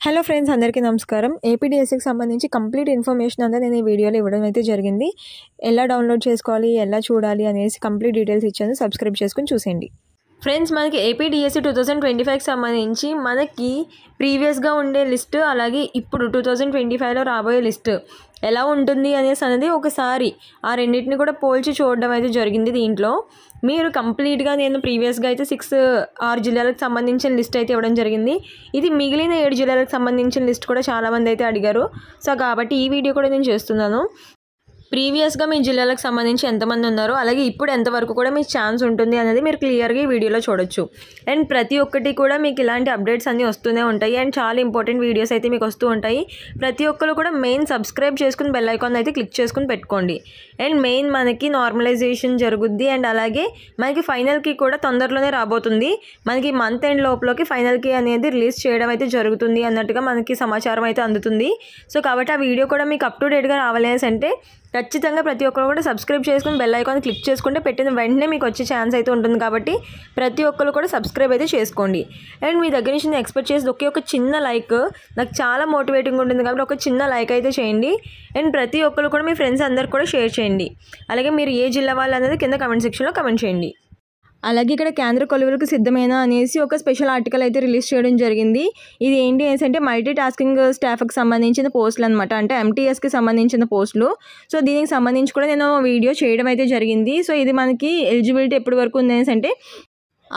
Hello friends, అందరికీ నమస్కారం. ఏపీడీఎస్సీకి సంబంధించి కంప్లీట్ ఇన్ఫర్మేషన్ అంతా నేను ఈ వీడియోలో ఇవ్వడం అయితే జరిగింది. ఎలా డౌన్లోడ్ చేసుకోవాలి, ఎలా చూడాలి అనేసి కంప్లీట్ డీటెయిల్స్ ఇచ్చాను. సబ్స్క్రైబ్ చేసుకుని చూసేయండి. ఫ్రెండ్స్, మనకి ఏపీడీఎస్సీ 2025కి సంబంధించి మనకి ప్రీవియస్గా ఉండే లిస్ట్, అలాగే ఇప్పుడు 2025లో రాబోయే లిస్ట్ ఎలా ఉంటుంది అనేది ఒకసారి ఆ రెండింటిని కూడా పోల్చి చూడడం అయితే జరిగింది. దీంట్లో మీరు కంప్లీట్గా నేను ప్రీవియస్గా అయితే 6 జిల్లాలకు సంబంధించిన లిస్ట్ అయితే ఇవ్వడం జరిగింది. ఇది మిగిలిన 7 జిల్లాలకు సంబంధించిన లిస్ట్ కూడా చాలామంది అయితే అడిగారు. సో కాబట్టి ఈ వీడియో కూడా నేను చేస్తున్నాను. ప్రీవియస్గా మీ జిల్లాలకు సంబంధించి ఎంతమంది ఉన్నారో, అలాగే ఇప్పుడు ఎంతవరకు కూడా మీకు ఛాన్స్ ఉంటుంది అనేది మీరు క్లియర్గా ఈ వీడియోలో చూడొచ్చు. అండ్ ప్రతి ఒక్కటి కూడా మీకు ఇలాంటి అప్డేట్స్ అన్నీ వస్తూనే ఉంటాయి. అండ్ చాలా ఇంపార్టెంట్ వీడియోస్ అయితే మీకు వస్తూ ఉంటాయి. ప్రతి ఒక్కరు కూడా మెయిన్ సబ్స్క్రైబ్ చేసుకుని బెల్ ఐకాన్ అయితే క్లిక్ చేసుకుని పెట్టుకోండి. అండ్ మెయిన్ మనకి నార్మలైజేషన్ జరుగుద్ది. అండ్ అలాగే మనకి ఫైనల్కి కూడా తొందరలోనే రాబోతుంది. మనకి మంత్ ఎండ్ లోపలకి ఫైనల్కి అనేది రిలీజ్ చేయడం అయితే జరుగుతుంది అన్నట్టుగా మనకి సమాచారం అయితే అందుతుంది. సో కాబట్టి ఆ వీడియో కూడా మీకు అప్ టు డేట్గా రావాలి అంటే ఖచ్చితంగా ప్రతి ఒక్కరు కూడా సబ్స్క్రైబ్ చేసుకుని బెల్ ఐకాన్ క్లిక్ చేసుకుంటే పెట్టిన వెంటనే మీకు వచ్చే ఛాన్స్ అయితే ఉంటుంది. కాబట్టి ప్రతి ఒక్కరు కూడా సబ్స్క్రైబ్ అయితే చేసుకోండి. అండ్ మీ దగ్గర నుంచి నేను ఎక్స్పెక్ట్ చేసి ఒక చిన్న లైక్ నాకు చాలా మోటివేటింగ్ ఉంటుంది. కాబట్టి ఒక చిన్న లైక్ అయితే చేయండి. అండ్ ప్రతి ఒక్కరు కూడా మీ ఫ్రెండ్స్ అందరికి కూడా షేర్ చేయండి. అలాగే మీరు ఏ జిల్లా వాళ్ళు అనేది కింద కమెంట్ సెక్షన్లో కమెంట్ చేయండి. అలాగే ఇక్కడ కేంద్ర కొలువులకు సిద్ధమైన అనేసి ఒక స్పెషల్ ఆర్టికల్ అయితే రిలీజ్ చేయడం జరిగింది. ఇది ఏంటి అనేసి అంటే మల్టీ టాస్కింగ్ స్టాఫ్కి సంబంధించిన పోస్టులు అనమాట. అంటే ఎంటీఎస్కి సంబంధించిన పోస్టులు. సో దీనికి సంబంధించి కూడా నేను వీడియో చేయడం అయితే జరిగింది. సో ఇది మనకి ఎలిజిబిలిటీ ఎప్పటి వరకు ఉంది అనేసి అంటే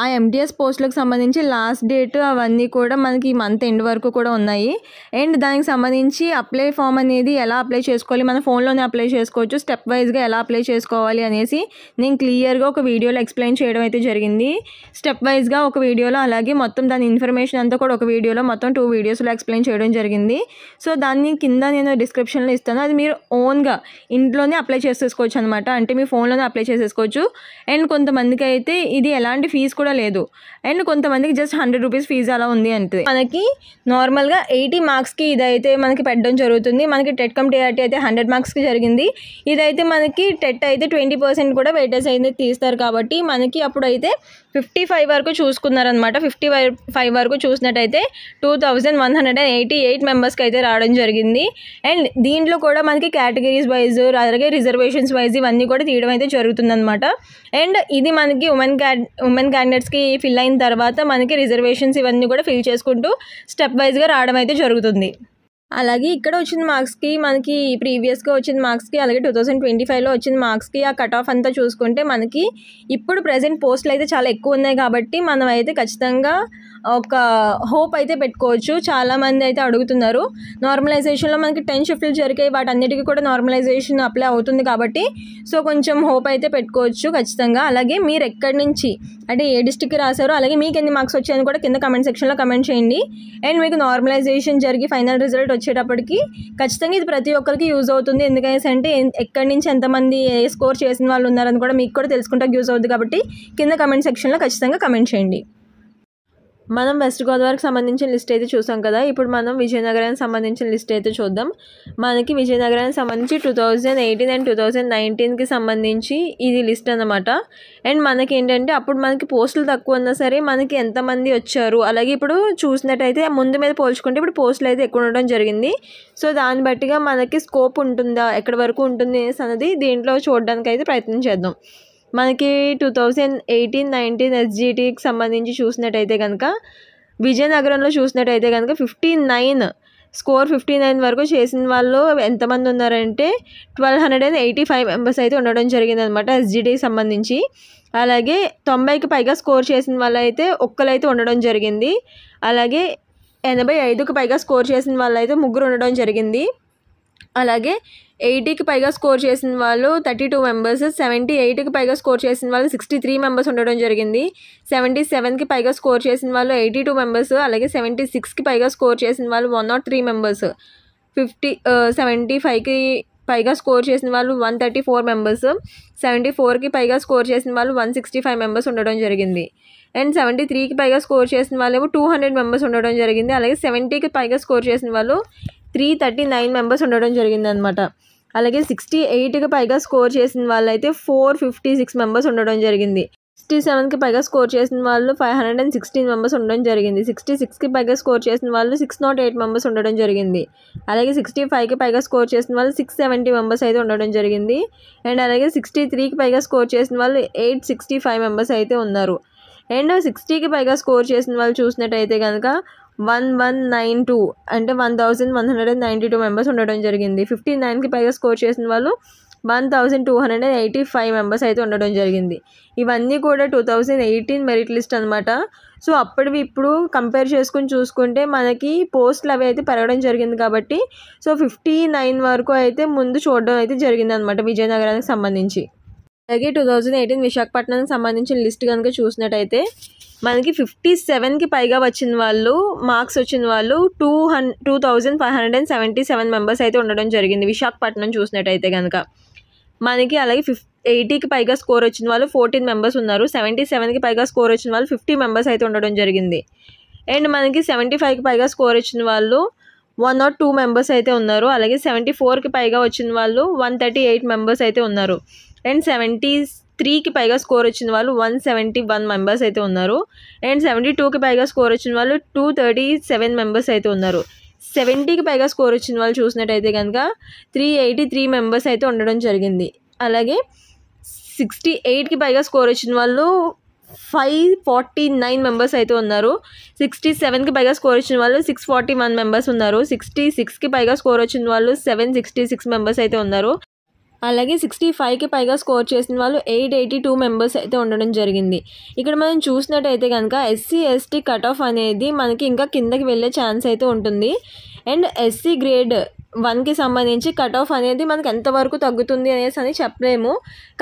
ఆ ఎంటీఎస్ పోస్టులకు సంబంధించి లాస్ట్ డేట్ అవన్నీ కూడా మనకి ఈ మంత్ ఎండ్ వరకు కూడా ఉన్నాయి. అండ్ దానికి సంబంధించి అప్లై ఫామ్ అనేది ఎలా అప్లై చేసుకోవాలి, మన ఫోన్లోనే అప్లై చేసుకోవచ్చు, స్టెప్ వైజ్గా ఎలా అప్లై చేసుకోవాలి అనేసి నేను క్లియర్గా ఒక వీడియోలో ఎక్స్ప్లెయిన్ చేయడం అయితే జరిగింది. స్టెప్ వైజ్గా ఒక వీడియోలో, అలాగే మొత్తం దాని ఇన్ఫర్మేషన్ అంతా కూడా ఒక వీడియోలో, మొత్తం 2 వీడియోస్లో ఎక్స్ప్లెయిన్ చేయడం జరిగింది. సో దాన్ని కింద నేను డిస్క్రిప్షన్లో ఇస్తాను. అది మీరు ఓన్గా ఇంట్లోనే అప్లై చేసేసుకోవచ్చు అనమాట. అంటే మీ ఫోన్లోనే అప్లై చేసేసుకోవచ్చు. అండ్ కొంతమందికి అయితే ఇది ఎలాంటి ఫీజు కూడా లేదు. అండ్ కొంతమందికి జస్ట్ 100 రూపీస్ ఫీజు అలా ఉంది అంటే మనకి నార్మల్గా 80 మార్క్స్కి ఇదైతే మనకి పెట్టడం జరుగుతుంది. మనకి టెట్ కమ్ టీఆర్టీ అయితే 100 మార్క్స్కి జరిగింది. ఇదైతే మనకి టెట్ అయితే 20% కూడా వెయిటేజ్ అయితే తీస్తారు. కాబట్టి మనకి అప్పుడైతే 55 వరకు చూసుకున్నారనమాట. 55 వరకు చూసినట్టయితే 2188 మెంబర్స్కి అయితే రావడం జరిగింది. అండ్ దీంట్లో కూడా మనకి కేటగిరీస్ వైజ్, అలాగే రిజర్వేషన్స్ వైజ్ ఇవన్నీ కూడా తీయడం అయితే జరుగుతుందన్నమాట. అండ్ ఇది మనకి ఉమెన్ క్యాండిడేట్స్కి ఫిల్ అయిన తర్వాత మనకి రిజర్వేషన్స్ ఇవన్నీ కూడా ఫిల్ చేసుకుంటూ స్టెప్ వైజ్గా రావడం అయితే జరుగుతుంది. అలాగే ఇక్కడ వచ్చిన మార్క్స్కి, మనకి ప్రీవియస్గా వచ్చిన మార్క్స్కి, అలాగే 2025లో వచ్చిన మార్క్స్కి ఆ కట్ ఆఫ్ అంతా చూసుకుంటే మనకి ఇప్పుడు ప్రజెంట్ పోస్టులు అయితే చాలా ఎక్కువ ఉన్నాయి. కాబట్టి మనం అయితే ఖచ్చితంగా ఒక హోప్ అయితే పెట్టుకోవచ్చు. చాలామంది అయితే అడుగుతున్నారు. నార్మలైజేషన్లో మనకి 10 షిఫ్ట్లు జరిగాయి, వాటన్నిటికీ కూడా నార్మలైజేషన్ అప్లై అవుతుంది. కాబట్టి సో కొంచెం హోప్ అయితే పెట్టుకోవచ్చు ఖచ్చితంగా. అలాగే మీరు ఎక్కడి నుంచి అంటే ఏ డిస్ట్రిక్ట్కి రాశారో, అలాగే మీకు ఎన్ని మార్క్స్ వచ్చాయని కూడా కింద కమెంట్ సెక్షన్లో కమెంట్ చేయండి. అండ్ మీకు నార్మలైజేషన్ జరిగి ఫైనల్ రిజల్ట్ వచ్చేటప్పటికి ఖచ్చితంగా ఇది ప్రతి ఒక్కరికి యూజ్ అవుతుంది. ఎందుకంటే అంటే ఎక్కడి నుంచి ఎంతమంది ఏ స్కోర్ చేసిన వాళ్ళు ఉన్నారని కూడా మీకు కూడా తెలుసుకుంటే యూజ్ అవుతుంది. కాబట్టి కింద కమెంట్ సెక్షన్లో ఖచ్చితంగా కమెంట్ చేయండి. మనం వెస్ట్ గోదావరికి సంబంధించిన లిస్ట్ అయితే చూసాం కదా. ఇప్పుడు మనం విజయనగరానికి సంబంధించిన లిస్ట్ అయితే చూద్దాం. మనకి విజయనగరానికి సంబంధించి 2018 అండ్ 2019కి సంబంధించి ఇది లిస్ట్ అన్నమాట. అండ్ మనకి ఏంటంటే అప్పుడు మనకి పోస్టులు తక్కువ ఉన్నా సరే మనకి ఎంతమంది వచ్చారు, అలాగే ఇప్పుడు చూసినట్టయితే ముందు మీద పోల్చుకుంటే ఇప్పుడు పోస్టులు అయితే ఎక్కువ ఉండడం జరిగింది. సో దాన్ని బట్టిగా మనకి స్కోప్ ఉంటుందా, ఎక్కడి వరకు ఉంటుంది అనేది దీంట్లో చూడడానికి అయితే ప్రయత్నం చేద్దాం. మనకి 2018-19 ఎస్జిటికి సంబంధించి చూసినట్టయితే కనుక విజయనగరంలో చూసినట్టయితే కనుక 59 వరకు చేసిన వాళ్ళు ఎంతమంది ఉన్నారంటే 1285 మెంబర్స్ అయితే ఉండడం జరిగింది అనమాట ఎస్జిటికి సంబంధించి. అలాగే 90కి పైగా స్కోర్ చేసిన వాళ్ళు అయితే ఒక్కరైతే ఉండడం జరిగింది. అలాగే 85కి పైగా స్కోర్ చేసిన వాళ్ళు అయితే 3 ఉండడం జరిగింది. అలాగే 80కి పైగా స్కోర్ చేసిన వాళ్ళు 32 మెంబర్స్, 78కి పైగా స్కోర్ చేసిన వాళ్ళు 63 మెంబర్స్ ఉండడం జరిగింది. 77కి పైగా స్కోర్ చేసిన వాళ్ళు 82 మెంబర్స్, అలాగే 76కి పైగా స్కోర్ చేసిన వాళ్ళు 103 మెంబర్స్, 75కి పైగా స్కోర్ చేసిన వాళ్ళు 134 మెంబర్స్, 74కి పైగా స్కోర్ చేసిన వాళ్ళు 165 మెంబర్స్ ఉండడం జరిగింది. అండ్ 73కి పైగా స్కోర్ చేసిన వాళ్ళేమో 200 మెంబర్స్ ఉండడం జరిగింది. అలాగే 70కి పైగా స్కోర్ చేసిన వాళ్ళు 339 మెంబర్స్ ఉండడం జరిగింది అనమాట. అలాగే 68కి పైగా స్కోర్ చేసిన వాళ్ళైతే 456 మెంబర్స్ ఉండడం జరిగింది. 67కి పైగా స్కోర్ చేసిన వాళ్ళు 516 మెంబర్స్ ఉండడం జరిగింది. 66కి పైగా స్కోర్ చేసిన వాళ్ళు 608 మెంబర్స్ ఉండడం జరిగింది. అలాగే 65కి పైగా స్కోర్ చేసిన వాళ్ళు 670 మెంబర్స్ అయితే ఉండడం జరిగింది. అండ్ అలాగే 63కి పైగా స్కోర్ చేసిన వాళ్ళు 865 మెంబర్స్ అయితే ఉన్నారు. అండ్ 60కి పైగా స్కోర్ చేసిన వాళ్ళు చూసినట్టయితే కనుక 1192 అంటే 1192 మెంబర్స్ ఉండడం జరిగింది. 59కి పైగా స్కోర్ చేసిన వాళ్ళు 1285 మెంబర్స్ అయితే ఉండడం జరిగింది. ఇవన్నీ కూడా 2018 మెరిట్ లిస్ట్ అనమాట. సో అప్పటివి ఇప్పుడు కంపేర్ చేసుకుని చూసుకుంటే మనకి పోస్టులు అవి అయితే పెరగడం జరిగింది కాబట్టి సో 59 వరకు అయితే ముందు చూడడం అయితే జరిగింది అనమాట విజయనగరానికి సంబంధించి. అలాగే 2018 విశాఖపట్నానికి సంబంధించిన లిస్ట్ కనుక చూసినట్టయితే మనకి 57కి పైగా వచ్చిన వాళ్ళు మార్క్స్ వచ్చిన వాళ్ళు 2577 మెంబర్స్ అయితే ఉండడం జరిగింది విశాఖపట్నం చూసినట్టయితే కనుక. మనకి అలాగే 80కి పైగా స్కోర్ వచ్చిన వాళ్ళు 14 మెంబర్స్ ఉన్నారు. 77కి పైగా స్కోర్ వచ్చిన వాళ్ళు 50 మెంబర్స్ అయితే ఉండడం జరిగింది. అండ్ మనకి 75కి పైగా స్కోర్ వచ్చిన వాళ్ళు 102 మెంబర్స్ అయితే ఉన్నారు. అలాగే 74కి పైగా వచ్చిన వాళ్ళు 138 మెంబర్స్ అయితే ఉన్నారు. అండ్ 73కి పైగా స్కోర్ వచ్చిన వాళ్ళు 171 మెంబర్స్ అయితే ఉన్నారు. అండ్ 72కి పైగా స్కోర్ వచ్చిన వాళ్ళు 237 మెంబర్స్ అయితే ఉన్నారు. 70కి పైగా స్కోర్ వచ్చిన వాళ్ళు చూసినట్టయితే కనుక 383 మెంబర్స్ అయితే ఉండడం జరిగింది. అలాగే 68కి పైగా స్కోర్ వచ్చిన వాళ్ళు 549 మెంబర్స్ అయితే ఉన్నారు. 67కి పైగా స్కోర్ వచ్చిన వాళ్ళు 641 మెంబర్స్ ఉన్నారు. 66కి పైగా స్కోర్ వచ్చిన వాళ్ళు 766 మెంబర్స్ అయితే ఉన్నారు. అలాగే 65కి పైగా స్కోర్ చేసిన వాళ్ళు 882 మెంబర్స్ అయితే ఉండడం జరిగింది. ఇక్కడ మనం చూసినట్టయితే కనుక ఎస్సీ ఎస్టీ కట్ ఆఫ్ అనేది మనకి ఇంకా కిందకి వెళ్ళే ఛాన్స్ అయితే ఉంటుంది. అండ్ ఎస్సీ గ్రేడ్ 1కి సంబంధించి కట్ ఆఫ్ అనేది మనకి ఎంతవరకు తగ్గుతుంది అనేసి అని చెప్పలేము.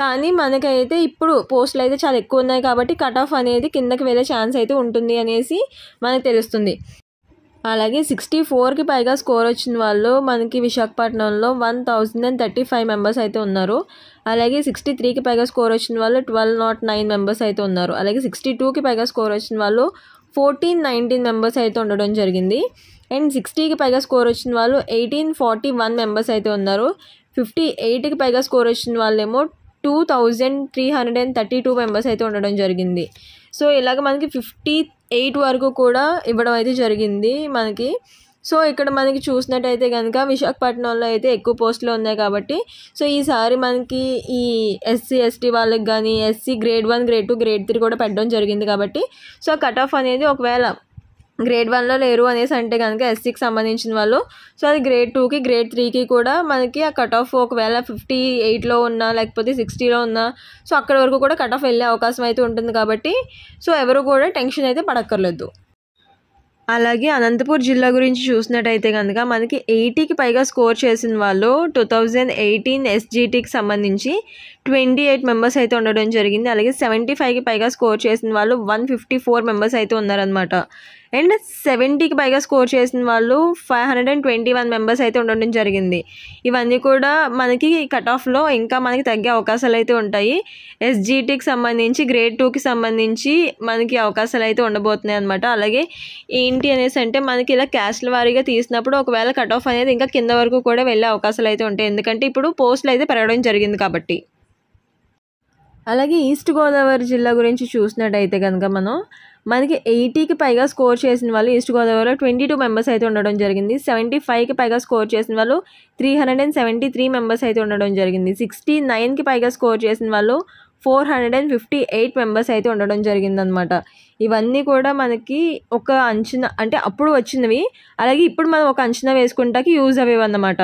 కానీ మనకైతే ఇప్పుడు పోస్టులు అయితే చాలా ఎక్కువ ఉన్నాయి కాబట్టి కట్ ఆఫ్ అనేది కిందకి వెళ్ళే ఛాన్స్ అయితే ఉంటుంది అనేసి మనకు తెలుస్తుంది. అలాగే 64కి పైగా స్కోర్ వచ్చిన వాళ్ళు మనకి విశాఖపట్నంలో 1035 మెంబర్స్ అయితే ఉన్నారు. అలాగే 63కి పైగా స్కోర్ వచ్చిన వాళ్ళు 1209 మెంబర్స్ అయితే ఉన్నారు. అలాగే 62కి పైగా స్కోర్ వచ్చిన వాళ్ళు 1419 మెంబర్స్ అయితే ఉండడం జరిగింది. అండ్ 60కి పైగా స్కోర్ వచ్చిన వాళ్ళు 1841 మెంబర్స్ అయితే ఉన్నారు. 58కి పైగా స్కోర్ వచ్చిన వాళ్ళేమో 2332 మెంబర్స్ అయితే ఉండడం జరిగింది. సో ఇలాగ మనకి 58 వరకు కూడా ఇవ్వడం అయితే జరిగింది మనకి. సో ఇక్కడ మనకి చూసినట్టయితే కనుక విశాఖపట్నంలో అయితే ఎక్కువ పోస్టులు ఉన్నాయి కాబట్టి సో ఈసారి మనకి ఈ ఎస్సీ ఎస్టీ వాళ్ళకి కానీ ఎస్సీ గ్రేడ్ 1 గ్రేడ్ 2 గ్రేడ్ 3 కూడా పెట్టడం జరిగింది కాబట్టి సో కట్ ఆఫ్ అనేది ఒకవేళ గ్రేడ్ 1లో లేరు అనేసి అంటే కనుక ఎస్సీకి సంబంధించిన వాళ్ళు సో అది గ్రేడ్ 2కి గ్రేడ్ 3కి కూడా మనకి ఆ కట్ ఆఫ్ ఒకవేళ 58లో ఉన్నా లేకపోతే 60లో ఉన్నా సో అక్కడి వరకు కూడా కట్ ఆఫ్ వెళ్ళే అవకాశం అయితే ఉంటుంది కాబట్టి సో ఎవరు కూడా టెన్షన్ అయితే పడక్కర్లేదు. అలాగే అనంతపూర్ జిల్లా గురించి చూసినట్టయితే కనుక మనకి 80కి పైగా స్కోర్ చేసిన వాళ్ళు 2018 ఎస్జిటికి సంబంధించి 28 మెంబర్స్ అయితే ఉండడం జరిగింది. అలాగే 75కి పైగా స్కోర్ చేసిన వాళ్ళు 154 మెంబర్స్ అయితే ఉన్నారనమాట. అండ్ 70కి పైగా స్కోర్ చేసిన వాళ్ళు 521 మెంబర్స్ అయితే ఉండడం జరిగింది. ఇవన్నీ కూడా మనకి కట్ ఆఫ్లో ఇంకా మనకి తగ్గే అవకాశాలు అయితే ఉంటాయి. ఎస్జిటికి సంబంధించి గ్రేడ్ 2కి సంబంధించి మనకి అవకాశాలు అయితే ఉండబోతున్నాయి అనమాట. అలాగే ఏంటి అనేసి అంటే మనకి ఇలా క్యాస్ట్ల వారీగా తీసినప్పుడు ఒకవేళ కట్ ఆఫ్ అనేది ఇంకా కింద వరకు కూడా వెళ్ళే అవకాశాలు అయితే ఉంటాయి. ఎందుకంటే ఇప్పుడు పోస్టులు అయితే పెరగడం జరిగింది కాబట్టి. అలాగే ఈస్ట్ గోదావరి జిల్లా గురించి చూసినట్టయితే కనుక మనకి 80కి పైగా స్కోర్ చేసిన వాళ్ళు ఈస్ట్ గోదావరిలో 22 మెంబర్స్ అయితే ఉండడం జరిగింది. 75కి పైగా స్కోర్ చేసిన వాళ్ళు 373 మెంబర్స్ అయితే ఉండడం జరిగింది. 69కి పైగా స్కోర్ చేసిన వాళ్ళు 458 మెంబర్స్ అయితే ఉండడం జరిగిందనమాట. ఇవన్నీ కూడా మనకి ఒక అంచనా అంటే అప్పుడు వచ్చినవి, అలాగే ఇప్పుడు మనం ఒక అంచనా వేసుకుంటాకి యూజ్ అయ్యేవన్నమాట.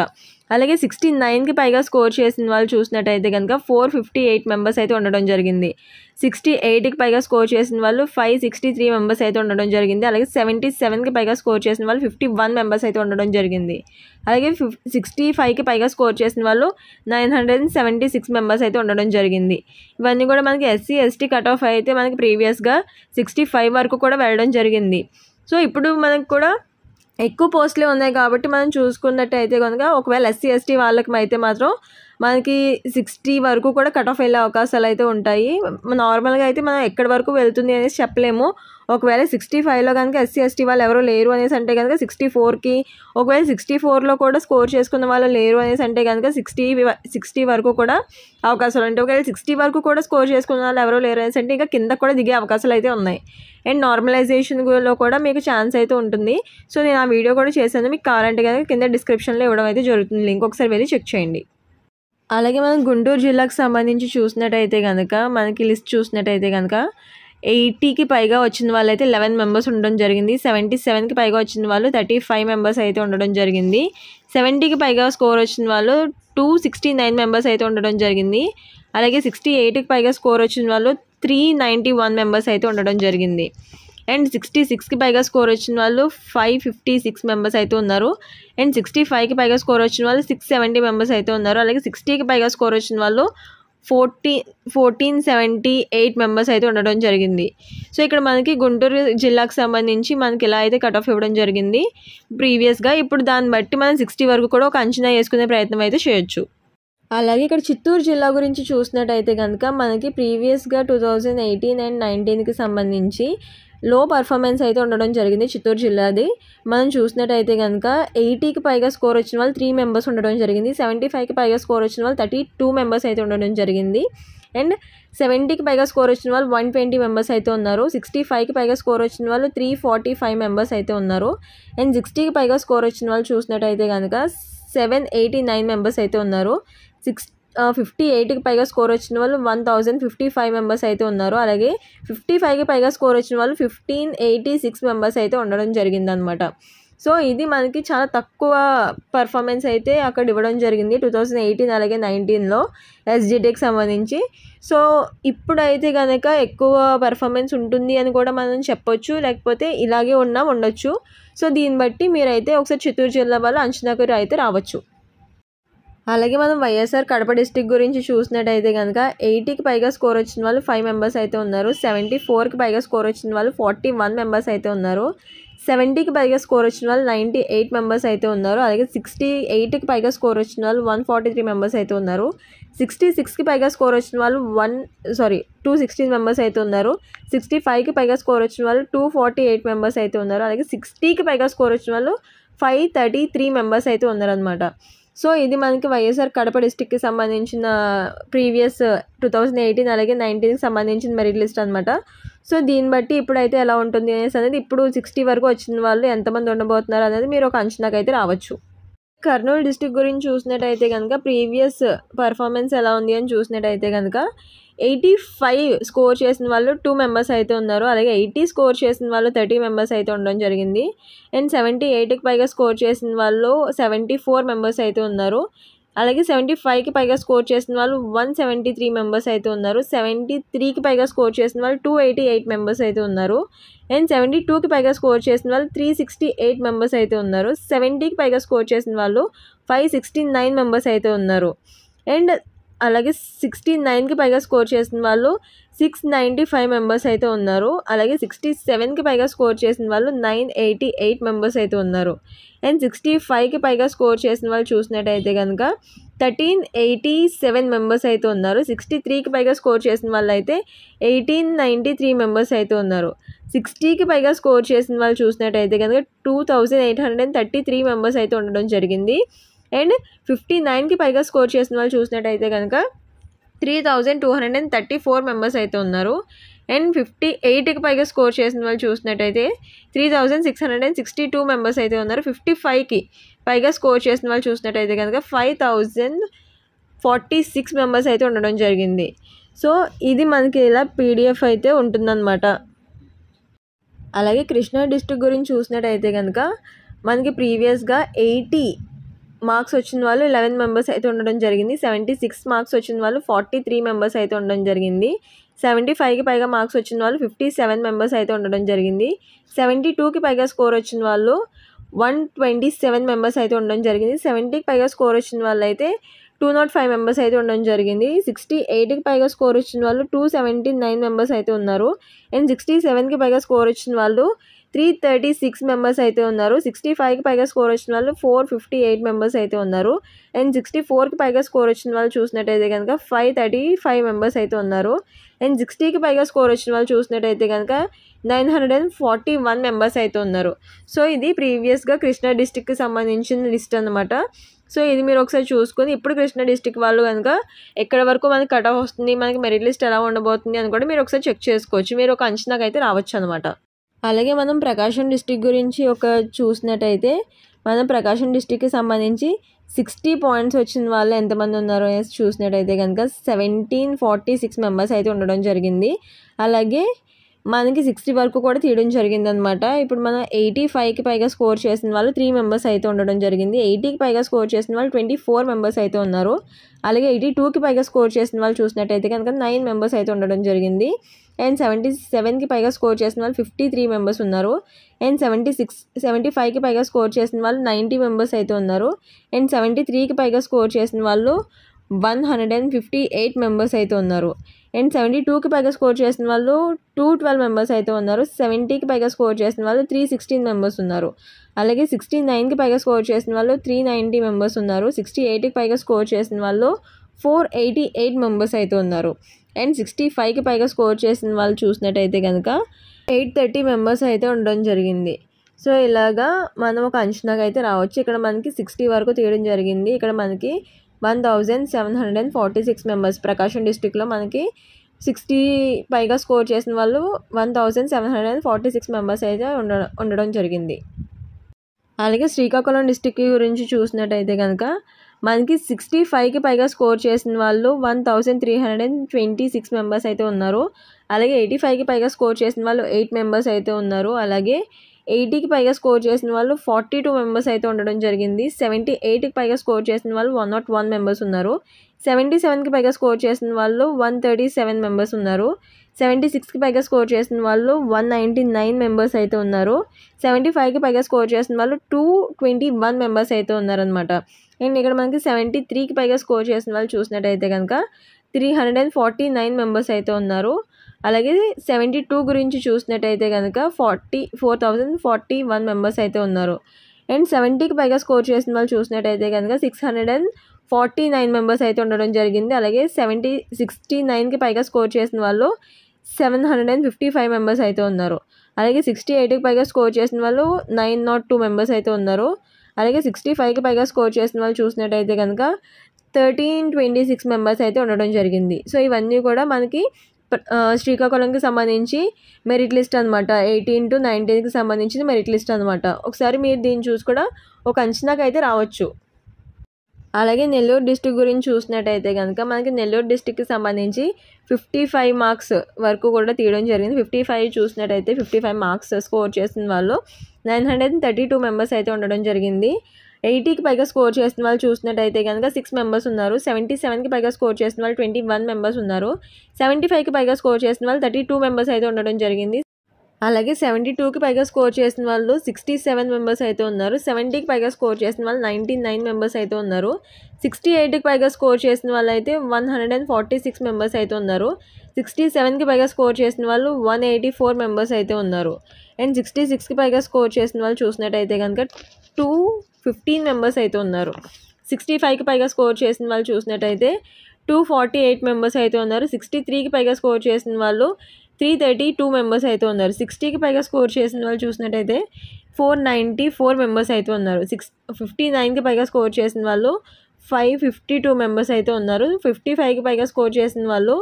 అలాగే 69కి పైగా స్కోర్ చేసిన వాళ్ళు చూసినట్టయితే కనుక 458 మెంబర్స్ అయితే ఉండడం జరిగింది. 68కి పైగా స్కోర్ చేసిన వాళ్ళు 563 మెంబర్స్ అయితే ఉండడం జరిగింది. అలాగే 77కి పైగా స్కోర్ చేసిన వాళ్ళు 51 మెంబర్స్ అయితే ఉండడం జరిగింది. అలాగే 65కి పైగా స్కోర్ చేసిన వాళ్ళు 976 మెంబర్స్ అయితే ఉండడం జరిగింది. ఇవన్నీ కూడా మనకి ఎస్సీ ఎస్టీ కట్ ఆఫ్ అయితే మనకి ప్రీవియస్గా 65 వరకు కూడా వెళ్ళడం జరిగింది. సో ఇప్పుడు మనకు కూడా ఎక్కువ పోస్టులే ఉన్నాయి కాబట్టి మనం చూసుకున్నట్టయితే కనుక ఒకవేళ ఎస్సీ ఎస్టీ వాళ్ళకి అయితే మాత్రం మనకి 60 వరకు కూడా కట్ ఆఫ్ వెళ్ళే అవకాశాలు అయితే ఉంటాయి. నార్మల్గా అయితే మనం ఎక్కడి వరకు వెళ్తుంది అనేసి చెప్పలేము. ఒకవేళ 65లో కనుక ఎస్సీ ఎస్టీ వాళ్ళు ఎవరు లేరు అనేసి అంటే కనుక 64కి, ఒకవేళ 64లో కూడా స్కోర్ చేసుకున్న వాళ్ళు లేరు అనేసి అంటే కనుక 60 వరకు కూడా అవకాశాలు ఉంటాయి. ఒకవేళ 60 వరకు కూడా స్కోర్ చేసుకున్న వాళ్ళు ఎవరో లేరు అనేసి అంటే ఇంకా కింద కూడా దిగే అవకాశాలు అయితే ఉన్నాయి. అండ్ నార్మలైజేషన్లో కూడా మీకు ఛాన్స్ అయితే ఉంటుంది. సో నేను ఆ వీడియో కూడా చేశాను, మీకు కావాలంటే కనుక కింద డిస్క్రిప్షన్లో ఇవ్వడం అయితే జరుగుతుంది, లింక్ ఒకసారి వెళ్ళి చెక్ చేయండి. అలాగే మనం గుంటూరు జిల్లాకు సంబంధించి చూసినట్టయితే కనుక మనకి లిస్ట్ చూసినట్టయితే కనుక 80కి పైగా వచ్చిన వాళ్ళు అయితే 11 మెంబర్స్ ఉండడం జరిగింది. 77కి పైగా వచ్చిన వాళ్ళు 35 మెంబర్స్ అయితే ఉండడం జరిగింది. 70కి పైగా స్కోర్ వచ్చిన వాళ్ళు 269 మెంబర్స్ అయితే ఉండడం జరిగింది. అలాగే 68కి పైగా స్కోర్ వచ్చిన వాళ్ళు 391 మెంబర్స్ అయితే ఉండడం జరిగింది. అండ్ 66కి పైగా స్కోర్ వచ్చిన వాళ్ళు 556 మెంబర్స్ అయితే ఉన్నారు. అండ్ 65కి పైగా స్కోర్ వచ్చిన వాళ్ళు 670 మెంబర్స్ అయితే ఉన్నారు. అలాగే 60కి పైగా స్కోర్ వచ్చిన వాళ్ళు 1478 మెంబర్స్ అయితే ఉండడం జరిగింది. సో ఇక్కడ మనకి గుంటూరు జిల్లాకు సంబంధించి మనకి ఇలా అయితే కట్ ఆఫ్ ఇవ్వడం జరిగింది ప్రీవియస్గా. ఇప్పుడు దాన్ని బట్టి మనం 60 వరకు కూడా ఒక అంచనా వేసుకునే ప్రయత్నం అయితే చేయొచ్చు. అలాగే ఇక్కడ చిత్తూరు జిల్లా గురించి చూసినట్టయితే కనుక మనకి ప్రీవియస్గా 2018 అండ్ 19కి సంబంధించి లో పర్ఫార్మెన్స్ అయితే ఉండడం జరిగింది చిత్తూరు జిల్లాది. మనం చూసినట్టయితే కనుక 80కి పైగా స్కోర్ వచ్చిన వాళ్ళు 3 మెంబర్స్ ఉండడం జరిగింది. 75కి పైగా స్కోర్ వచ్చిన వాళ్ళు 32 మెంబర్స్ అయితే ఉండడం జరిగింది. అండ్ 70కి పైగా స్కోర్ వచ్చిన వాళ్ళు 120 మెంబర్స్ అయితే ఉన్నారు. 65కి పైగా స్కోర్ వచ్చిన వాళ్ళు 345 మెంబర్స్ అయితే ఉన్నారు. అండ్ 60కి పైగా స్కోర్ వచ్చిన వాళ్ళు చూసినట్టయితే కనుక 789 మెంబర్స్ అయితే ఉన్నారు. 58కి పైగా స్కోర్ వచ్చిన వాళ్ళు 1055 మెంబర్స్ అయితే ఉన్నారు. అలాగే 55కి పైగా స్కోర్ వచ్చిన వాళ్ళు 1586 మెంబర్స్ అయితే ఉండడం జరిగిందనమాట. సో ఇది మనకి చాలా తక్కువ పర్ఫార్మెన్స్ అయితే అక్కడ ఇవ్వడం జరిగింది 2018 అలాగే 19లో ఎస్జిటికి సంబంధించి. సో ఇప్పుడైతే కనుక ఎక్కువ పర్ఫార్మెన్స్ ఉంటుంది అని కూడా మనం చెప్పొచ్చు, లేకపోతే ఇలాగే ఉండొచ్చు. సో దీన్ని బట్టి మీరైతే ఒకసారి చిత్తూరు జిల్లా వాళ్ళు అంచనాకు అయితే రావచ్చు. అలాగే మనం వైఎస్ఆర్ కడప డిస్టిక్ గురించి చూసినట్టయితే కనుక 80కి పైగా స్కోర్ వచ్చిన వాళ్ళు 5 మెంబర్స్ అయితే ఉన్నారు. 74కి పైగా స్కోర్ వచ్చిన వాళ్ళు 41 మెంబర్స్ అయితే ఉన్నారు. 70కి పైగా స్కోర్ వచ్చిన వాళ్ళు 98 మెంబర్స్ అయితే ఉన్నారు. అలాగే 68కి పైగా స్కోర్ వచ్చిన వాళ్ళు 143 మెంబర్స్ అయితే ఉన్నారు. 66కి పైగా స్కోర్ వచ్చిన వాళ్ళు 216 మెంబర్స్ అయితే ఉన్నారు. 65కి పైగా స్కోర్ వచ్చిన వాళ్ళు 248 మెంబర్స్ అయితే ఉన్నారు. అలాగే 60కి పైగా స్కోర్ వచ్చిన వాళ్ళు 533 మెంబర్స్ అయితే ఉన్నారనమాట. సో ఇది మనకి వైఎస్ఆర్ కడప డిస్టిక్కి సంబంధించిన ప్రీవియస్ 2018 అలాగే 19కి సంబంధించిన మెరిట్ లిస్ట్ అనమాట. సో దీన్ని బట్టి ఇప్పుడైతే ఎలా ఉంటుంది అనేసి అనేది ఇప్పుడు 60 వరకు వచ్చిన వాళ్ళు ఎంతమంది ఉండబోతున్నారు అనేది మీరు ఒక అంచనాకు అయితే రావచ్చు. కర్నూలు డిస్టిక్ గురించి చూసినట్టయితే కనుక ప్రీవియస్ పర్ఫార్మెన్స్ ఎలా ఉంది అని చూసినట్టయితే కనుక 85 స్కోర్ చేసిన వాళ్ళు 2 మెంబర్స్ అయితే ఉన్నారు. అలాగే 80 స్కోర్ చేసిన వాళ్ళు 30 మెంబర్స్ అయితే ఉండడం జరిగింది. అండ్ 78కి పైగా స్కోర్ చేసిన వాళ్ళు 74 మెంబర్స్ అయితే ఉన్నారు. అలాగే 75కి పైగా స్కోర్ చేసిన వాళ్ళు 173 మెంబర్స్ అయితే ఉన్నారు. 73కి పైగా స్కోర్ చేసిన వాళ్ళు 288 మెంబర్స్ అయితే ఉన్నారు. అండ్ 72కి పైగా స్కోర్ చేసిన వాళ్ళు 368 మెంబర్స్ అయితే ఉన్నారు. 70కి పైగా స్కోర్ చేసిన వాళ్ళు 569 మెంబర్స్ అయితే ఉన్నారు. అండ్ అలాగే 69కి పైగా స్కోర్ చేసిన వాళ్ళు 695 మెంబర్స్ అయితే ఉన్నారు. అలాగే 67కి పైగా స్కోర్ చేసిన వాళ్ళు 988 మెంబర్స్ అయితే ఉన్నారు. అండ్ 65కి పైగా స్కోర్ చేసిన వాళ్ళు చూసినట్టయితే కనుక 1387 మెంబర్స్ అయితే ఉన్నారు. 63కి పైగా స్కోర్ చేసిన వాళ్ళు అయితే 1893 మెంబర్స్ అయితే ఉన్నారు. 60కి పైగా స్కోర్ చేసిన వాళ్ళు చూసినట్టయితే కనుక 2833 మెంబర్స్ అయితే ఉండడం జరిగింది. అండ్ 59కి పైగా స్కోర్ చేసిన వాళ్ళు చూసినట్టయితే కనుక 3234 మెంబర్స్ అయితే ఉన్నారు. అండ్ 58కి పైగా స్కోర్ చేసిన వాళ్ళు చూసినట్టయితే 3662 మెంబర్స్ అయితే ఉన్నారు. 55కి పైగా స్కోర్ చేసిన వాళ్ళు చూసినట్టయితే కనుక 5046 మెంబర్స్ అయితే ఉండడం జరిగింది. సో ఇది మనకి ఇలా పీడిఎఫ్ అయితే ఉంటుందన్నమాట. అలాగే కృష్ణా డిస్ట్రిక్ట్ గురించి చూసినట్టయితే కనుక మనకి ప్రీవియస్గా 80 మార్క్స్ వచ్చిన వాళ్ళు 11 మెంబర్స్ అయితే ఉండడం జరిగింది. 76 మార్క్స్ వచ్చిన వాళ్ళు 43 మెంబర్స్ అయితే ఉండడం జరిగింది. 75కి పైగా మార్క్స్ వచ్చిన వాళ్ళు 57 మెంబర్స్ అయితే ఉండడం జరిగింది. 72కి పైగా స్కోర్ వచ్చిన వాళ్ళు 127 మెంబర్స్ అయితే ఉండడం జరిగింది. 70కి పైగా స్కోర్ వచ్చిన వాళ్ళు అయితే 205 మెంబర్స్ అయితే ఉండడం జరిగింది. 68కి పైగా స్కోర్ వచ్చిన వాళ్ళు 279 మెంబర్స్ అయితే ఉన్నారు. అండ్ 67కి పైగా స్కోర్ వచ్చిన వాళ్ళు 336 మెంబర్స్ అయితే ఉన్నారు. 65కి పైగా స్కోర్ వచ్చిన వాళ్ళు 458 మెంబర్స్ అయితే ఉన్నారు. అండ్ 64కి పైగా స్కోర్ వచ్చిన వాళ్ళు చూసినట్టయితే కనుక 535 మెంబర్స్ అయితే ఉన్నారు. అండ్ 60కి పైగా స్కోర్ వచ్చిన వాళ్ళు చూసినట్టయితే కనుక 941 మెంబర్స్ అయితే ఉన్నారు. సో ఇది ప్రీవియస్గా కృష్ణా డిస్టిక్కి సంబంధించిన లిస్ట్ అనమాట. సో ఇది మీరు ఒకసారి చూసుకొని ఇప్పుడు కృష్ణా డిస్టిక్ వాళ్ళు కనుక ఎక్కడ వరకు మనకి కట్ ఆఫ్ వస్తుంది, మనకి మెరిట్ లిస్ట్ ఎలా ఉండబోతుంది అని కూడా మీరు ఒకసారి చెక్ చేసుకోవచ్చు. మీరు ఒక అంచనాకు అయితే రావచ్చు అనమాట. అలాగే మనం ప్రకాశం డిస్టిక్ గురించి చూసినట్టయితే మనం ప్రకాశం డిస్టిక్కి సంబంధించి 60 పాయింట్స్ వచ్చిన వాళ్ళు ఎంతమంది ఉన్నారో చూసినట్టయితే కనుక 1746 మెంబర్స్ అయితే ఉండడం జరిగింది. అలాగే మనకి 60 వరకు కూడా తీయడం జరిగింది అనమాట. ఇప్పుడు మనం 85కి పైగా స్కోర్ చేసిన వాళ్ళు 3 మెంబర్స్ అయితే ఉండడం జరిగింది. 80కి పైగా స్కోర్ చేసిన వాళ్ళు 24 మెంబర్స్ అయితే ఉన్నారు. అలాగే 82కి పైగా స్కోర్ చేసిన వాళ్ళు చూసినట్టయితే కనుక 9 మెంబర్స్ అయితే ఉండడం జరిగింది. అండ్ 77కి పైగా స్కోర్ చేసిన వాళ్ళు 53 మెంబర్స్ ఉన్నారు. అండ్ 75కి పైగా స్కోర్ చేసిన వాళ్ళు 90 మెంబర్స్ అయితే ఉన్నారు. అండ్ 73కి పైగా స్కోర్ చేసిన వాళ్ళు 158 మెంబర్స్ అయితే ఉన్నారు. అండ్ 72కి పైగా స్కోర్ చేసిన వాళ్ళు 212 మెంబర్స్ అయితే ఉన్నారు. 70కి పైగా స్కోర్ చేసిన వాళ్ళు 316 మెంబర్స్ ఉన్నారు. అలాగే 69కి పైగా స్కోర్ చేసిన వాళ్ళు 390 మెంబర్స్ ఉన్నారు. 68కి పైగా స్కోర్ చేసిన వాళ్ళు 488 మెంబర్స్ అయితే ఉన్నారు. అండ్ 65కి పైగా స్కోర్ చేసిన వాళ్ళు చూసినట్టయితే కనుక 830 మెంబర్స్ అయితే ఉండడం జరిగింది. సో ఇలాగా మనం ఒక అంచనాకు అయితే రావచ్చు. ఇక్కడ మనకి 60 వరకు తీయడం జరిగింది. ఇక్కడ మనకి 1746 మెంబర్స్ ప్రకాశం డిస్టిక్లో మనకి 60 పైగా స్కోర్ చేసిన వాళ్ళు 1746 మెంబర్స్ అయితే ఉండడం జరిగింది. అలాగే శ్రీకాకుళం డిస్టిక్ గురించి చూసినట్టయితే కనుక మనకి 65కి పైగా స్కోర్ చేసిన వాళ్ళు 1326 మెంబర్స్ అయితే ఉన్నారు. అలాగే 85కి పైగా స్కోర్ చేసిన వాళ్ళు 8 మెంబర్స్ అయితే ఉన్నారు. అలాగే 80కి పైగా స్కోర్ చేసిన వాళ్ళు 42 మెంబర్స్ అయితే ఉండడం జరిగింది. 78కి పైగా స్కోర్ చేసిన వాళ్ళు 101 మెంబర్స్ ఉన్నారు. 77కి పైగా స్కోర్ చేసిన వాళ్ళు 137 మెంబర్స్ ఉన్నారు. 76కి పైగా స్కోర్ చేసిన వాళ్ళు 199 మెంబర్స్ అయితే ఉన్నారు. 75కి పైగా స్కోర్ చేసిన వాళ్ళు 221 మెంబర్స్ అయితే ఉన్నారనమాట. అండ్ ఇక్కడ మనకి 73కి పైగా స్కోర్ చేసిన వాళ్ళు చూసినట్టయితే కనుక 349 మెంబర్స్ అయితే ఉన్నారు. అలాగే 72 గురించి చూసినట్టయితే కనుక 4041 మెంబర్స్ అయితే ఉన్నారు. అండ్ 70కి పైగా స్కోర్ చేసిన వాళ్ళు చూసినట్టయితే కనుక 649 మెంబర్స్ అయితే ఉండడం జరిగింది. అలాగే 69కి పైగా స్కోర్ చేసిన వాళ్ళు 755 మెంబర్స్ అయితే ఉన్నారు. అలాగే 68కి పైగా స్కోర్ చేసిన వాళ్ళు 902 మెంబర్స్ అయితే ఉన్నారు. అలాగే 65కి పైగా స్కోర్ చేసిన వాళ్ళు చూసినట్టయితే కనుక 1326 మెంబర్స్ అయితే ఉండడం జరిగింది. సో ఇవన్నీ కూడా మనకి శ్రీకాకుళంకి సంబంధించి మెరిట్ లిస్ట్ అనమాట. 18 to 19కి సంబంధించిన మెరిట్ లిస్ట్ అనమాట. ఒకసారి మీరు దీన్ని చూసి కూడా ఒక అంచనాకు అయితే రావచ్చు. అలాగే నెల్లూరు డిస్టిక్ గురించి చూసినట్టయితే కనుక మనకి నెల్లూరు డిస్టిక్కి సంబంధించి 55 మార్క్స్ వరకు కూడా తీయడం జరిగింది. 55 చూసినట్టయితే 55 మార్క్స్ స్కోర్ చేసిన వాళ్ళు 932 మెంబర్స్ అయితే ఉండడం జరిగింది. 80కి పైగా స్కోర్ చేసిన వాళ్ళు చూసినట్టయితే కనుక 6 మెంబర్స్ ఉన్నారు. 77కి పైగా స్కోర్ చేసిన వాళ్ళు 21 మెంబర్స్ ఉన్నారు. 75కి పైగా స్కోర్ చేసిన వాళ్ళు 32 మెంబర్స్ అయితే ఉండడం జరిగింది. అలాగే 72కి పైగా స్కోర్ చేసిన వాళ్ళు 67 మెంబర్స్ అయితే ఉన్నారు. 70కి పైగా స్కోర్ చేసిన వాళ్ళు 99 మెంబర్స్ అయితే ఉన్నారు. 68కి పైగా స్కోర్ చేసిన వాళ్ళు అయితే 146 మెంబర్స్ అయితే ఉన్నారు. 67కి పైగా స్కోర్ చేసిన వాళ్ళు 184 మెంబర్స్ అయితే ఉన్నారు. అండ్ 66కి పైగా స్కోర్ చేసిన వాళ్ళు చూసినట్టయితే కనుక 215 మెంబర్స్ అయితే ఉన్నారు. 65కి పైగా స్కోర్ చేసిన వాళ్ళు చూసినట్టయితే 248 మెంబర్స్ అయితే ఉన్నారు. 63కి పైగా స్కోర్ చేసిన వాళ్ళు 332 మెంబర్స్ అయితే ఉన్నారు. 60కి పైగా స్కోర్ చేసిన వాళ్ళు చూసినట్టయితే 494 మెంబర్స్ అయితే ఉన్నారు. 59కి పైగా స్కోర్ చేసిన వాళ్ళు 552 మెంబర్స్ అయితే ఉన్నారు. 55కి పైగా స్కోర్ చేసిన వాళ్ళు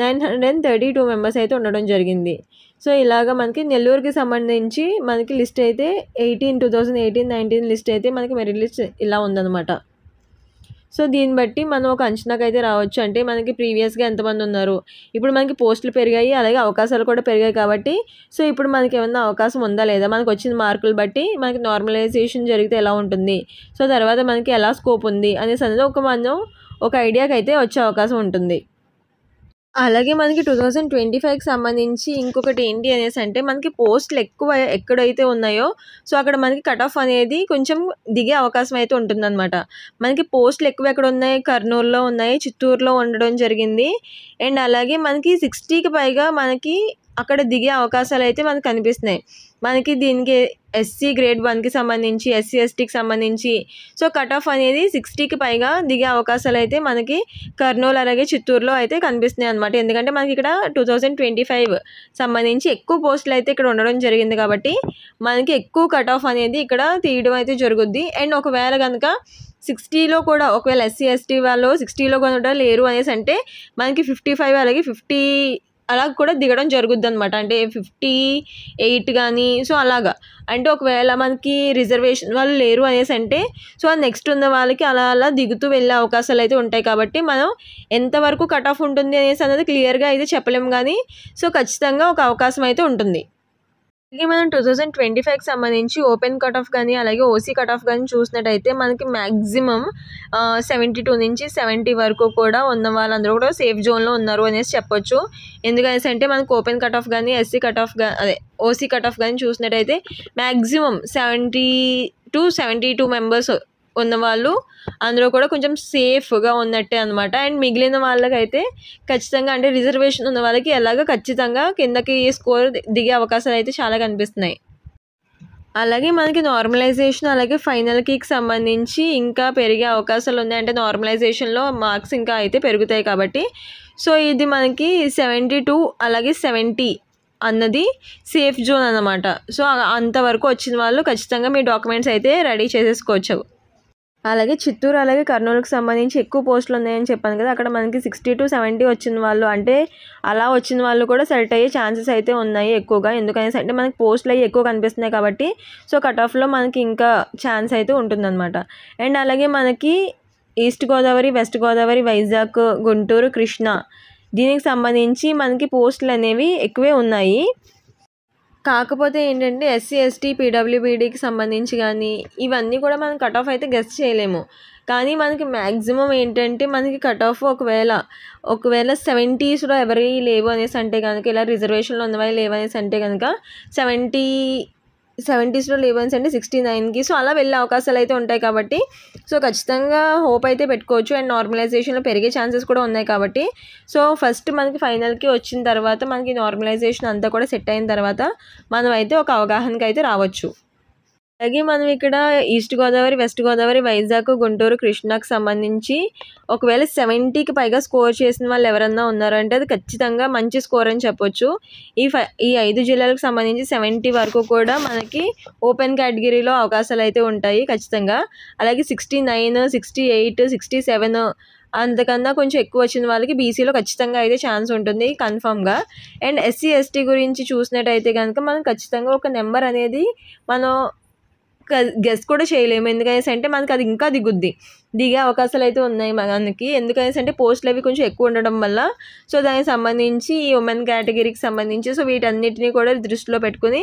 932 మెంబర్స్ అయితే ఉండడం జరిగింది. సో ఇలాగ మనకి నెల్లూరుకి సంబంధించి మనకి లిస్ట్ అయితే 2018-19 లిస్ట్ అయితే మనకి మెరిట్ లిస్ట్ ఇలా ఉందన్నమాట. సో దీన్ని బట్టి మనం ఒక అంచనాకు అయితే రావచ్చు. అంటే మనకి ప్రీవియస్గా ఎంతమంది ఉన్నారు, ఇప్పుడు మనకి పోస్టులు పెరిగాయి, అలాగే అవకాశాలు కూడా పెరిగాయి కాబట్టి సో ఇప్పుడు మనకి ఏమన్నా అవకాశం ఉందా లేదా, మనకు వచ్చిన మార్కులు బట్టి మనకి నార్మలైజేషన్ జరిగితే ఎలా ఉంటుంది, సో తర్వాత మనకి ఎలా స్కోప్ ఉంది అనేసి అనేది మనం ఒక ఐడియాకి అయితే వచ్చే అవకాశం ఉంటుంది. అలాగే మనకి 2025కి సంబంధించి ఇంకొకటి ఏంటి అనేసి అంటే మనకి పోస్టులు ఎక్కువ ఎక్కడైతే ఉన్నాయో సో అక్కడ మనకి కట్ ఆఫ్ అనేది కొంచెం దిగే అవకాశం అయితే ఉంటుందన్నమాట. మనకి పోస్టులు ఎక్కువ ఎక్కడ ఉన్నాయి, కర్నూలులో ఉన్నాయి, చిత్తూరులో ఉండడం జరిగింది. అండ్ అలాగే మనకి 60కి పైగా మనకి అక్కడ దిగే అవకాశాలు అయితే మనకు కనిపిస్తున్నాయి. మనకి దీనికి ఎస్సీ గ్రేడ్ 1కి సంబంధించి, ఎస్సీ ఎస్టీకి సంబంధించి సో కట్ ఆఫ్ అనేది 60కి పైగా దిగే అవకాశాలు అయితే మనకి కర్నూలు అలాగే చిత్తూరులో అయితే కనిపిస్తున్నాయి అనమాట. ఎందుకంటే మనకి ఇక్కడ 2025 సంబంధించి ఎక్కువ పోస్టులు అయితే ఇక్కడ ఉండడం జరిగింది కాబట్టి మనకి ఎక్కువ కట్ ఆఫ్ అనేది ఇక్కడ తీయడం అయితే జరుగుద్ది. అండ్ ఒకవేళ కనుక 60లో కూడా ఒకవేళ ఎస్సీ ఎస్టీ వాళ్ళు 60లో కూడా లేరు అనేసి అంటే మనకి 55 అలాగే 50 అలా కూడా దిగడం జరుగుద్ది అనమాట. అంటే 58 కానీ సో అలాగా. అంటే ఒకవేళ మనకి రిజర్వేషన్ వాళ్ళు లేరు అనేసి అంటే సో నెక్స్ట్ ఉన్న వాళ్ళకి అలా అలా దిగుతూ వెళ్ళే అవకాశాలు అయితే ఉంటాయి. కాబట్టి మనం ఎంతవరకు కట్ ఆఫ్ ఉంటుంది అనేసి అనేది క్లియర్గా అయితే చెప్పలేము, కానీ సో ఖచ్చితంగా ఒక అవకాశం అయితే ఉంటుంది. అలాగే మనం 2025కి సంబంధించి ఓపెన్ కట్ ఆఫ్ కానీ అలాగే ఓసీ కట్ ఆఫ్ కానీ చూసినట్టయితే మనకి మ్యాక్సిమం 72 నుంచి 70 వరకు కూడా ఉన్న వాళ్ళందరూ కూడా సేఫ్ జోన్లో ఉన్నారు అనేసి చెప్పొచ్చు. ఎందుకనేసి అంటే మనకు ఓపెన్ కట్ ఆఫ్ కానీ ఎస్సీ కట్ ఆఫ్ అదే ఓసీ కట్ ఆఫ్ కానీ చూసినట్టయితే మ్యాక్సిమం 70 to 72 మెంబర్స్ ఉన్నవాళ్ళు అందులో కూడా కొంచెం సేఫ్గా ఉన్నట్టే అనమాట. అండ్ మిగిలిన వాళ్ళకైతే ఖచ్చితంగా అంటే రిజర్వేషన్ ఉన్న వాళ్ళకి ఎలాగో ఖచ్చితంగా కిందకి స్కోర్ దిగే అవకాశాలు అయితే చాలా కనిపిస్తున్నాయి. అలాగే మనకి నార్మలైజేషన్ అలాగే ఫైనల్కి సంబంధించి ఇంకా పెరిగే అవకాశాలు ఉన్నాయి. అంటే నార్మలైజేషన్లో మార్క్స్ ఇంకా అయితే పెరుగుతాయి కాబట్టి సో ఇది మనకి 72 అలాగే 70 అన్నది సేఫ్ జోన్ అన్నమాట. సో అంతవరకు వచ్చిన వాళ్ళు ఖచ్చితంగా మీ డాక్యుమెంట్స్ అయితే రెడీ చేసేసుకోవచ్చు. అలాగే చిత్తూరు అలాగే కర్నూలుకి సంబంధించి ఎక్కువ పోస్టులు ఉన్నాయని చెప్పాను కదా, అక్కడ మనకి 60 to 70 వచ్చిన వాళ్ళు అంటే అలా వచ్చిన వాళ్ళు కూడా సెలెక్ట్ అయ్యే ఛాన్సెస్ అయితే ఉన్నాయి ఎక్కువగా. ఎందుకనేసి అంటే మనకి పోస్టులు అవి ఎక్కువ కనిపిస్తున్నాయి కాబట్టి సో కట్ ఆఫ్లో మనకి ఇంకా ఛాన్స్ అయితే ఉంటుందన్నమాట. అండ్ అలాగే మనకి ఈస్ట్ గోదావరి, వెస్ట్ గోదావరి, వైజాగ్, గుంటూరు, కృష్ణా దీనికి సంబంధించి మనకి పోస్టులు అనేవి ఎక్కువే ఉన్నాయి. కాకపోతే ఏంటంటే ఎస్సీ ఎస్టీ పీడబ్ల్యూబీడీకి సంబంధించి కానీ ఇవన్నీ కూడా మనం కట్ ఆఫ్ అయితే గెస్ చేయలేము. కానీ మనకి మ్యాక్సిమం ఏంటంటే మనకి కట్ ఆఫ్ ఒకవేళ 70స్లో ఎవరి లేవు అనేసి అంటే కనుక ఇలా రిజర్వేషన్లో ఉన్నవి లేవు అనేసి అంటే కనుక 70స్లో లేవు అనేసి అంటే 69కి సో అలా వెళ్ళే అవకాశాలు అయితే ఉంటాయి. కాబట్టి సో ఖచ్చితంగా హోప్ అయితే పెట్టుకోవచ్చు. అండ్ నార్మలైజేషన్లో పెరిగే ఛాన్సెస్ కూడా ఉన్నాయి కాబట్టి సో ఫస్ట్ మనకి ఫైనల్కి వచ్చిన తర్వాత మనకి నార్మలైజేషన్ అంతా కూడా సెట్ అయిన తర్వాత మనం అయితే ఒక అవగాహనకి అయితే రావచ్చు. అలాగే మనం ఇక్కడ ఈస్ట్ గోదావరి, వెస్ట్ గోదావరి, వైజాగ్, గుంటూరు, కృష్ణాకి సంబంధించి ఒకవేళ 70కి పైగా స్కోర్ చేసిన వాళ్ళు ఎవరన్నా ఉన్నారంటే అది ఖచ్చితంగా మంచి స్కోర్ అని చెప్పొచ్చు. ఈ 5 జిల్లాలకు సంబంధించి 70 వరకు కూడా మనకి ఓపెన్ కేటగిరీలో అవకాశాలు అయితే ఉంటాయి ఖచ్చితంగా. అలాగే 69, 68, 67 అంతకన్నా కొంచెం ఎక్కువ వచ్చిన వాళ్ళకి బీసీలో ఖచ్చితంగా అయితే ఛాన్స్ ఉంటుంది కన్ఫామ్గా. అండ్ ఎస్సీ ఎస్టీ గురించి చూసినట్టయితే కనుక మనం ఖచ్చితంగా ఒక నెంబర్ అనేది మనం గెస్ కూడా చేయలేము. ఎందుకనేసి అంటే మనకి అది ఇంకా దిగే అవకాశాలు అయితే ఉన్నాయి మనకి. ఎందుకనేసి అంటే పోస్టులు అవి కొంచెం ఎక్కువ ఉండడం వల్ల సో దానికి సంబంధించి ఈ ఉమెన్ కేటగిరీకి సంబంధించి సో వీటన్నిటిని కూడా దృష్టిలో పెట్టుకుని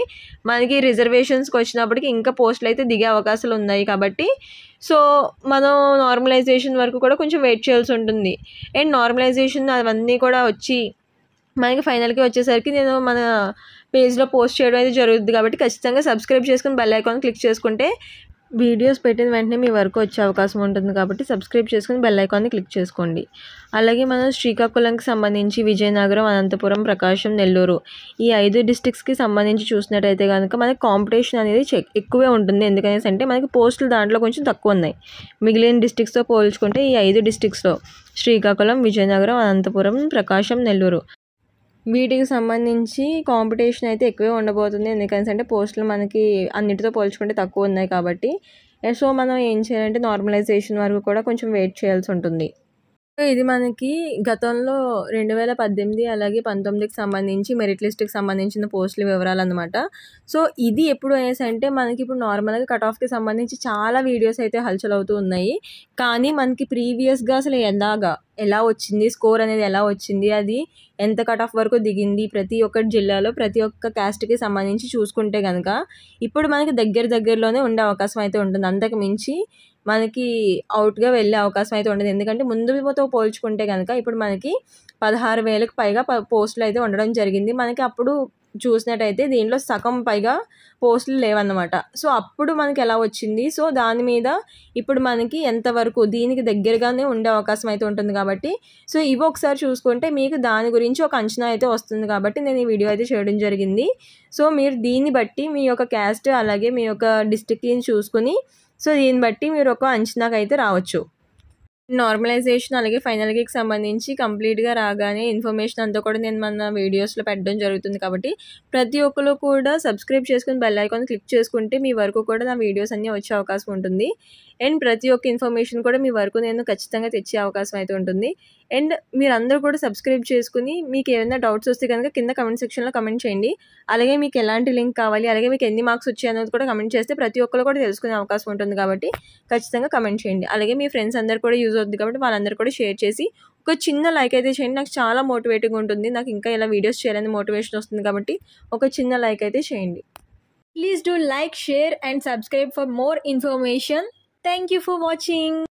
మనకి రిజర్వేషన్స్కి వచ్చినప్పటికి ఇంకా పోస్టులు అయితే దిగే అవకాశాలు ఉన్నాయి. కాబట్టి సో మనం నార్మలైజేషన్ వరకు కూడా కొంచెం వెయిట్ చేయాల్సి ఉంటుంది. అండ్ నార్మలైజేషన్ అవన్నీ కూడా వచ్చి మనకి ఫైనల్కి వచ్చేసరికి నేను మన పేజ్లో పోస్ట్ చేయడం అయితే జరుగుతుంది. కాబట్టి ఖచ్చితంగా సబ్స్క్రైబ్ చేసుకుని బెల్ ఐకాన్ క్లిక్ చేసుకుంటే వీడియోస్ పెట్టిన వెంటనే మీ వరకు వచ్చే అవకాశం ఉంటుంది. కాబట్టి సబ్స్క్రైబ్ చేసుకుని బెల్ ఐకాన్ని క్లిక్ చేసుకోండి. అలాగే మనం శ్రీకాకుళంకి సంబంధించి విజయనగరం, అనంతపురం, ప్రకాశం, నెల్లూరు ఈ 5 డిస్ట్రిక్ట్స్కి సంబంధించి చూసినట్టయితే కనుక మనకి కాంపిటీషన్ అనేది ఎక్కువే ఉంటుంది. ఎందుకనేసి అంటే మనకి పోస్టులు దాంట్లో కొంచెం తక్కువ ఉన్నాయి. మిగిలిన డిస్ట్రిక్ట్స్తో పోల్చుకుంటే ఈ 5 డిస్ట్రిక్ట్స్లో శ్రీకాకుళం, విజయనగరం, అనంతపురం, ప్రకాశం, నెల్లూరు వీటికి సంబంధించి కాంపిటీషన్ అయితే ఎక్కువే ఉండబోతుంది. ఎందుకంటే అంటే పోస్టులు మనకి అన్నిటితో పోల్చుకుంటే తక్కువ ఉన్నాయి కాబట్టి సో మనం ఏం చేయాలంటే నార్మలైజేషన్ వరకు కూడా కొంచెం వెయిట్ చేయాల్సి ఉంటుంది. ఇది మనకి గతంలో 2018 అలాగే 19కి సంబంధించి మెరిట్ లిస్ట్కి సంబంధించిన పోస్టుల వివరాలు అనమాట. సో ఇది ఎప్పుడు అనేసి అంటే మనకి ఇప్పుడు నార్మల్గా కట్ ఆఫ్కి సంబంధించి చాలా వీడియోస్ అయితే హల్చల్ అవుతూ ఉన్నాయి. కానీ మనకి ప్రీవియస్గా అసలు ఎలా వచ్చింది స్కోర్ అనేది ఎలా వచ్చింది, అది ఎంత కట్ ఆఫ్ వరకు దిగింది, ప్రతి ఒక్క జిల్లాలో ప్రతి ఒక్క క్యాస్ట్కి సంబంధించి చూసుకుంటే కనుక ఇప్పుడు మనకి దగ్గరలోనే ఉండే అవకాశం అయితే ఉంటుంది. అంతకు మించి మనకి అవుట్గా వెళ్ళే అవకాశం అయితే ఉండదు. ఎందుకంటే ముందుతో పోల్చుకుంటే కనుక ఇప్పుడు మనకి 16,000కు పైగా పోస్టులు అయితే ఉండడం జరిగింది. మనకి అప్పుడు చూసినట్టయితే దీంట్లో సగం పైగా పోస్టులు లేవన్నమాట. సో అప్పుడు మనకి ఎలా వచ్చింది, సో దాని మీద ఇప్పుడు మనకి ఎంతవరకు దీనికి దగ్గరగానే ఉండే అవకాశం అయితే ఉంటుంది కాబట్టి సో ఇవి ఒకసారి చూసుకుంటే మీకు దాని గురించి ఒక అంచనా అయితే వస్తుంది కాబట్టి నేను ఈ వీడియో అయితే చేయడం జరిగింది. సో మీరు దీన్ని బట్టి మీ యొక్క క్యాస్ట్ అలాగే మీ యొక్క డిస్ట్రిక్ట్ని చూసుకుని సో దీన్ని బట్టి మీరు ఒక అంచనాకు అయితే రావచ్చు. నార్మలైజేషన్ అలాగే ఫైనల్ ఇయర్కి సంబంధించి కంప్లీట్గా రాగానే ఇన్ఫర్మేషన్ అంతా కూడా నేను మన వీడియోస్లో పెట్టడం జరుగుతుంది కాబట్టి ప్రతి ఒక్కరు కూడా సబ్స్క్రైబ్ చేసుకుని బెల్ ఐకాన్ క్లిక్ చేసుకుంటే మీ వరకు కూడా నా వీడియోస్ అన్నీ వచ్చే అవకాశం ఉంటుంది. అండ్ ప్రతి ఒక్క ఇన్ఫర్మేషన్ కూడా మీ వరకు నేను ఖచ్చితంగా తెచ్చే అవకాశం అయితే ఉంటుంది. అండ్ మీరందరూ కూడా సబ్స్క్రైబ్ చేసుకుని మీకు ఏమైనా డౌట్స్ వస్తే కనుక కింద కమెంట్ సెక్షన్లో కమెంట్ చేయండి. అలాగే మీకు ఎలాంటి లింక్ కావాలి, అలాగే మీకు ఎన్ని మార్క్స్ వచ్చాయి అనేది కూడా కమెంట్ చేస్తే ప్రతి ఒక్కరు కూడా తెలుసుకునే అవకాశం ఉంటుంది కాబట్టి ఖచ్చితంగా కమెంట్ చేయండి. అలాగే మీ ఫ్రెండ్స్ అందరు కూడా యూజ్ అవుతుంది కాబట్టి వాళ్ళందరూ కూడా షేర్ చేసి ఒక చిన్న లైక్ అయితే చేయండి. నాకు చాలా మోటివేటింగ్ ఉంటుంది, నాకు ఇంకా ఇలా వీడియోస్ చేయాలని మోటివేషన్ వస్తుంది కాబట్టి ఒక చిన్న లైక్ అయితే చేయండి. Please do like, share and subscribe for more information. Thank you for watching.